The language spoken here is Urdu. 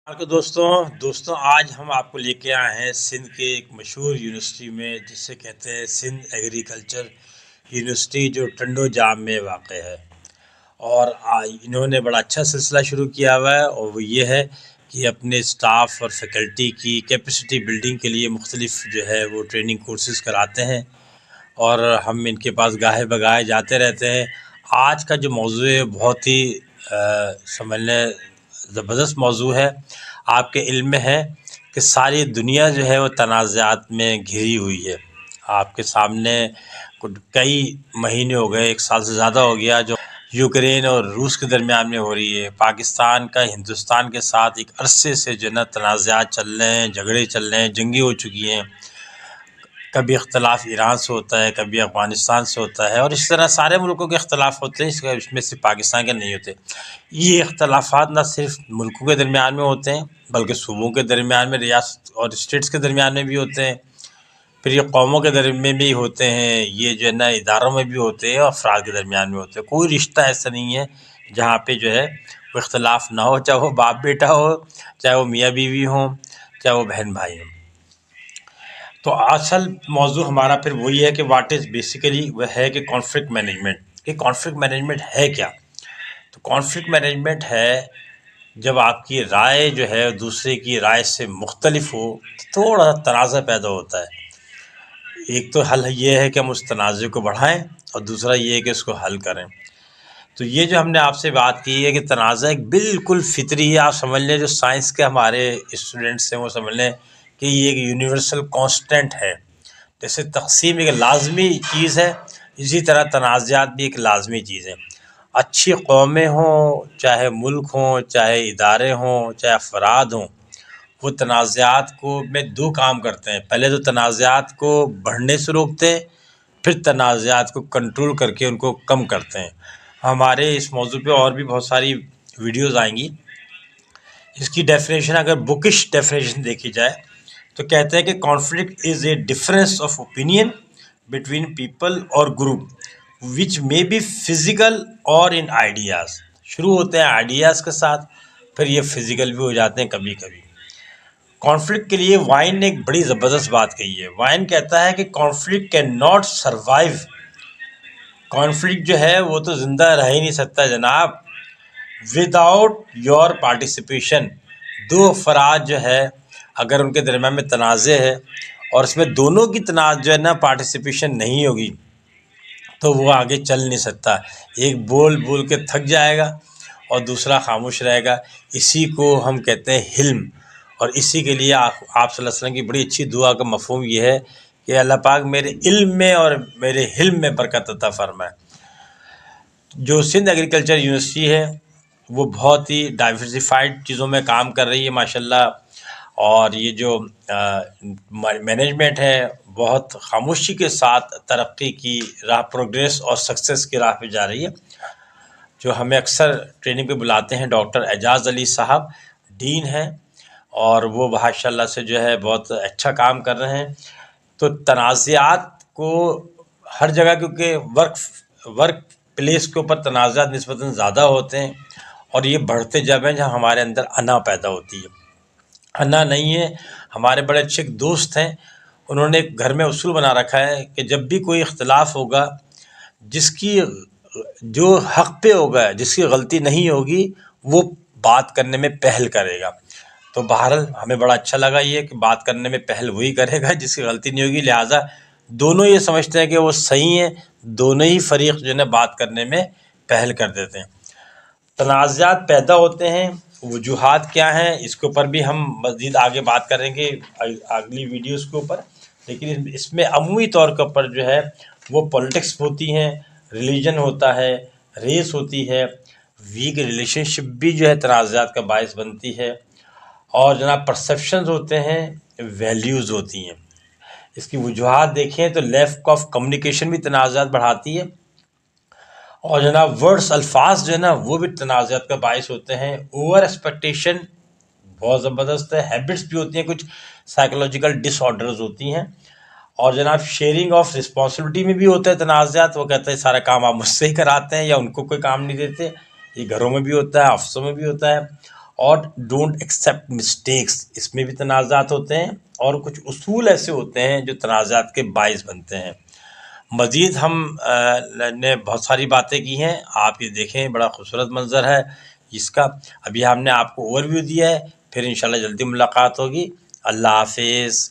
کے دوستوں آج ہم آپ کو لے کے آئے ہیں سندھ کے ایک مشہور یونیورسٹی میں جسے کہتے ہیں سندھ ایگریکلچر یونیورسٹی جو ٹنڈو جام میں واقع ہے۔ اور انہوں نے بڑا اچھا سلسلہ شروع کیا ہوا ہے، اور وہ یہ ہے کہ اپنے اسٹاف اور فیکلٹی کی کیپیسٹی بلڈنگ کے لیے مختلف جو ہے وہ ٹریننگ کورسز کراتے ہیں، اور ہم ان کے پاس گاہے بگاہے جاتے رہتے ہیں۔ آج کا جو موضوع ہے بہت ہی سمجھ لیں زبردست موضوع ہے۔ آپ کے علم میں ہے کہ ساری دنیا جو ہے وہ تنازعات میں گھری ہوئی ہے۔ آپ کے سامنے کئی مہینے ہو گئے، 1 سال سے زیادہ ہو گیا، جو یوکرین اور روس کے درمیان میں ہو رہی ہے۔ پاکستان کا ہندوستان کے ساتھ ایک عرصے سے جو ہے نا تنازعات چل رہے ہیں، جھگڑے چل رہے ہیں، جنگیں ہو چکی ہیں۔ کبھی اختلاف ایران سے ہوتا ہے، کبھی افغانستان سے ہوتا ہے، اور اس طرح سارے ملکوں کے اختلاف ہوتے ہیں، اس میں سے پاکستان کے نہیں ہوتے۔ یہ اختلافات نہ صرف ملکوں کے درمیان میں ہوتے ہیں بلکہ صوبوں کے درمیان میں، ریاست اور اسٹیٹس کے درمیان میں بھی ہوتے ہیں، پھر یہ قوموں کے درمیان میں بھی ہوتے ہیں، یہ جو ہے نا اداروں میں بھی ہوتے ہیں، اور افراد کے درمیان میں ہوتے ہیں۔ کوئی رشتہ ایسا نہیں ہے جہاں پہ جو ہے وہ اختلاف نہ ہو، چاہے وہ باپ بیٹا ہو، چاہے وہ میاں بیوی ہوں، چاہے وہ بہن بھائی ہوں۔ تو اصل موضوع ہمارا پھر وہی ہے کہ واٹ از بیسیکلی وہ ہے کہ کانفلکٹ مینجمنٹ۔ کہ کانفلکٹ مینجمنٹ ہے کیا؟ تو کانفلکٹ مینجمنٹ ہے جب آپ کی رائے جو ہے دوسرے کی رائے سے مختلف ہو تو تھوڑا سا تنازع پیدا ہوتا ہے۔ ایک تو حل یہ ہے کہ ہم اس تنازع کو بڑھائیں، اور دوسرا یہ ہے کہ اس کو حل کریں۔ تو یہ جو ہم نے آپ سے بات کی ہے کہ تنازع ایک بالکل فطری ہے۔ آپ سمجھ لیں جو سائنس کے ہمارے اسٹوڈنٹس ہیں وہ سمجھ لیں کہ یہ ایک یونیورسل کانسٹنٹ ہے۔ جیسے تقسیم ایک لازمی چیز ہے، اسی طرح تنازعات بھی ایک لازمی چیز ہے۔ اچھی قومیں ہوں، چاہے ملک ہوں، چاہے ادارے ہوں، چاہے افراد ہوں، وہ تنازعات کو میں 2 کام کرتے ہیں۔ پہلے تو تنازعات کو بڑھنے سے روکتے ہیں، پھر تنازعات کو کنٹرول کر کے ان کو کم کرتے ہیں۔ ہمارے اس موضوع پہ اور بھی بہت ساری ویڈیوز آئیں گی۔ اس کی ڈیفینیشن اگر بکش ڈیفینیشن دیکھی جائے تو کہتے ہیں کہ conflict is a difference of opinion between people اور group which may be physical اور ان آئیڈیاز۔ شروع ہوتے ہیں آئیڈیاز کے ساتھ، پھر یہ فزیکل بھی ہو جاتے ہیں کبھی کبھی۔ کانفلکٹ کے لیے وائن نے ایک بڑی زبردست بات کہی ہے۔ وائن کہتا ہے کہ conflict can not survive. Conflict جو ہے وہ تو زندہ رہ ہی نہیں سکتا جناب وداؤٹ یور پارٹیسپیشن۔ 2 افراد جو ہے اگر ان کے درمیان میں تنازع ہے اور اس میں دونوں کی جو ہے نا پارٹیسپیشن نہیں ہوگی تو وہ آگے چل نہیں سکتا۔ ایک بول کے تھک جائے گا اور دوسرا خاموش رہے گا۔ اسی کو ہم کہتے ہیں حلم، اور اسی کے لیے آپ صلی اللہ علیہ وسلم کی بڑی اچھی دعا کا مفہوم یہ ہے کہ اللہ پاک میرے علم میں اور میرے حلم میں برکت عطا فرمائے۔ جو سندھ ایگریکلچر یونیورسٹی ہے وہ بہت ہی ڈائیورسفائڈ چیزوں میں کام کر رہی ہے ماشاءاللہ، اور یہ جو مینجمنٹ ہے بہت خاموشی کے ساتھ ترقی کی راہ، پروگریس اور سکسیس کی راہ پہ جا رہی ہے۔ جو ہمیں اکثر ٹریننگ پہ بلاتے ہیں ڈاکٹر اعجاز علی صاحب ڈین ہیں، اور وہ ماشاءاللہ سے جو ہے بہت اچھا کام کر رہے ہیں۔ تو تنازعات کو ہر جگہ، کیونکہ ورک پلیس کے اوپر تنازعات نسبتاً زیادہ ہوتے ہیں، اور یہ بڑھتے جب ہیں جہاں ہمارے اندر انا پیدا ہوتی ہے۔ انا نہیں ہے، ہمارے بڑے اچھے ایک دوست ہیں، انہوں نے گھر میں اصول بنا رکھا ہے کہ جب بھی کوئی اختلاف ہوگا، جس کی جو حق پہ ہوگا، جس کی غلطی نہیں ہوگی، وہ بات کرنے میں پہل کرے گا۔ تو بہرحال ہمیں بڑا اچھا لگا یہ کہ بات کرنے میں پہل وہی کرے گا جس کی غلطی نہیں ہوگی، لہٰذا دونوں یہ سمجھتے ہیں کہ وہ صحیح ہیں، دونوں ہی فریق جو ہے بات کرنے میں پہل کر دیتے ہیں۔ تنازعات پیدا ہوتے ہیں، وجوہات کیا ہیں، اس کے اوپر بھی ہم مزید آگے بات کریں گے اگلی ویڈیوز کے اوپر، لیکن اس میں عمومی طور کے اوپر جو ہے وہ پولیٹکس ہوتی ہیں، ریلیجن ہوتا ہے، ریس ہوتی ہے، ویک ریلیشن شپ بھی جو ہے تنازعات کا باعث بنتی ہے، اور جناب پرسیپشنز ہوتے ہیں، ویلیوز ہوتی ہیں۔ اس کی وجوہات دیکھیں تو لیک آف کمیونیکیشن بھی تنازعات بڑھاتی ہے، اور جناب ورڈز، الفاظ جو ہے نا وہ بھی تنازعات کا باعث ہوتے ہیں۔ اوور ایکسپیکٹیشن بہت زبردست ہے، ہیبٹس بھی ہوتی ہیں، کچھ سائیکولوجیکل ڈس آرڈرز ہوتی ہیں، اور جناب شیئرنگ آف رسپانسبلٹی میں بھی ہوتے ہیں تنازعات۔ وہ کہتے ہیں سارا کام آپ مجھ سے ہی کراتے ہیں، یا ان کو کوئی کام نہیں دیتے۔ یہ گھروں میں بھی ہوتا ہے، آفسوں میں بھی ہوتا ہے، اور ڈونٹ ایکسیپٹ مسٹیکس، اس میں بھی تنازعات ہوتے ہیں، اور کچھ اصول ایسے ہوتے ہیں جو تنازعات کے باعث بنتے ہیں۔ مزید ہم نے بہت ساری باتیں کی ہیں، آپ یہ دیکھیں، بڑا خوبصورت منظر ہے اس کا۔ ابھی ہم نے آپ کو اوور ویو دیا ہے، پھر انشاءاللہ جلدی ملاقات ہوگی۔ اللہ حافظ۔